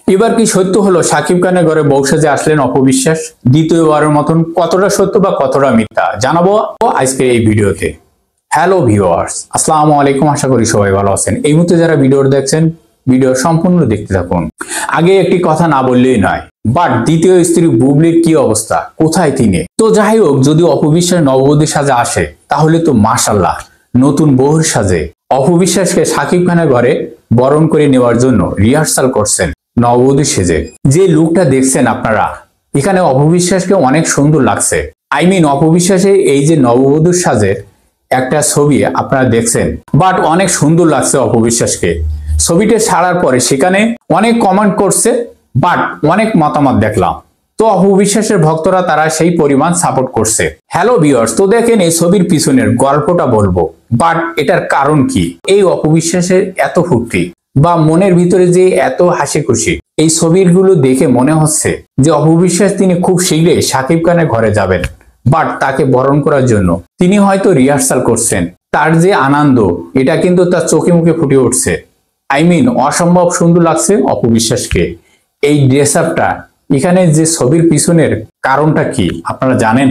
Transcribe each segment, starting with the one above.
এবার কি সত্য হলো শাকিব খানের ঘরে বউ সেজে আসলেন অপবিশ্বাস? দ্বিতীয়বারের মতন কতটা সত্য বা কতটা মিথ্যা জানাবো আজকের এই ভিডিওতে। হ্যালো ভিউয়ার্স, আসসালামু আলাইকুম। আশা করি সবাই ভালো আছেন। এই মুহূর্তে যারা ভিডিও দেখছেন, ভিডিও সম্পূর্ণ দেখতে থাকুন। আগে একটি কথা না বললেই নয়, বাট দ্বিতীয় স্ত্রী বুবলির কি অবস্থা, কোথায় তিনি? তো যাই হোক, যদি অপবিশ্বাস নববধূ সাজে আসে তাহলে তো মাশাআল্লাহ, নতুন বউর সাজে অপবিশ্বাসকে শাকিব খানের ঘরে বরণ করে নেওয়ার জন্য রিহার্সাল করছেন নববধূ সেজে। যে লুকটা দেখছেন আপনারা, এখানে অপবিশ্বাসকে অনেক সুন্দর লাগছে। অপবিশ্বাসের এই যে নববধূর সাজের একটা ছবি আপনারা দেখছেন, বাট অনেক সুন্দর লাগছে অপবিশ্বাসকে। ছবিটা ছাড়ার পরে সেখানে অনেক কমেন্ট করছে, বাট অনেক মতামত দেখলাম। তো অপবিশ্বাসের ভক্তরা তারা সেই পরিমাণ সাপোর্ট করছে। হ্যালো ভিউয়ার্স, তো দেখেন এই ছবির পিছনের গল্পটা বলবো, বাট এটার কারণ কি? এই অপবিশ্বাসের এত ফুর্তি বা মনের ভিতরে যে এত হাসি খুশি, এই ছবিগুলো দেখে মনে হচ্ছে যে অপবিশ্বাস তিনি খুব শীঘ্রই শাকিব খানের ঘরে যাবেন, বাট তাকে বরণ করার জন্য তিনি হয়তো রিহার্সাল করছেন। তার যে আনন্দ, এটা কিন্তু তার চোখে মুখে ফুটে উঠছে। অসম্ভব সুন্দর লাগছে অপবিশ্বাসকে। এই ড্রেস আপটা, এখানে যে ছবির পিছনের কারণটা কি আপনারা জানেন?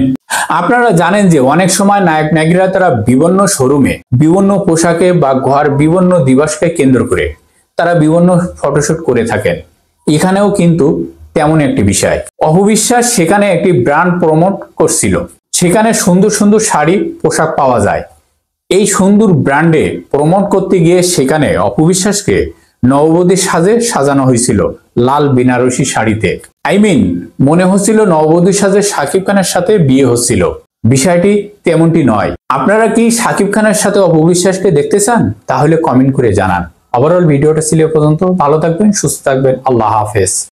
আপনারা জানেন যে অনেক সময় নায়ক নায়িকারা তারা বিভিন্ন শোরুমে বিভিন্ন পোশাকে বা ঘর বিভিন্ন দিবসকে কেন্দ্র করে তারা বিভিন্ন ফটোশুট করে থাকেন। এখানেও কিন্তু তেমন একটি বিষয়। অপবিশ্বাস সেখানে একটি ব্র্যান্ড প্রমোট করছিল, সেখানে সুন্দর সুন্দর শাড়ি পোশাক পাওয়া যায়। এই সুন্দর ব্র্যান্ডে প্রমোট করতে গিয়ে সেখানে অপবিশ্বাসকে নববধূর সাজে সাজানো হয়েছিল লাল বেনারসি শাড়িতে। মনে হচ্ছিল নববধূর সাজে শাকিব খানের সাথে বিয়ে হচ্ছিল। বিষয়টি তেমনটি নয়। আপনারা কি শাকিব খানের সাথে অপবিশ্বাসকে দেখতে চান? তাহলে কমেন্ট করে জানান। ওভারঅল ভিডিওটা ছিল এ পর্যন্ত। ভালো থাকবেন, সুস্থ থাকবেন। আল্লাহ হাফেজ।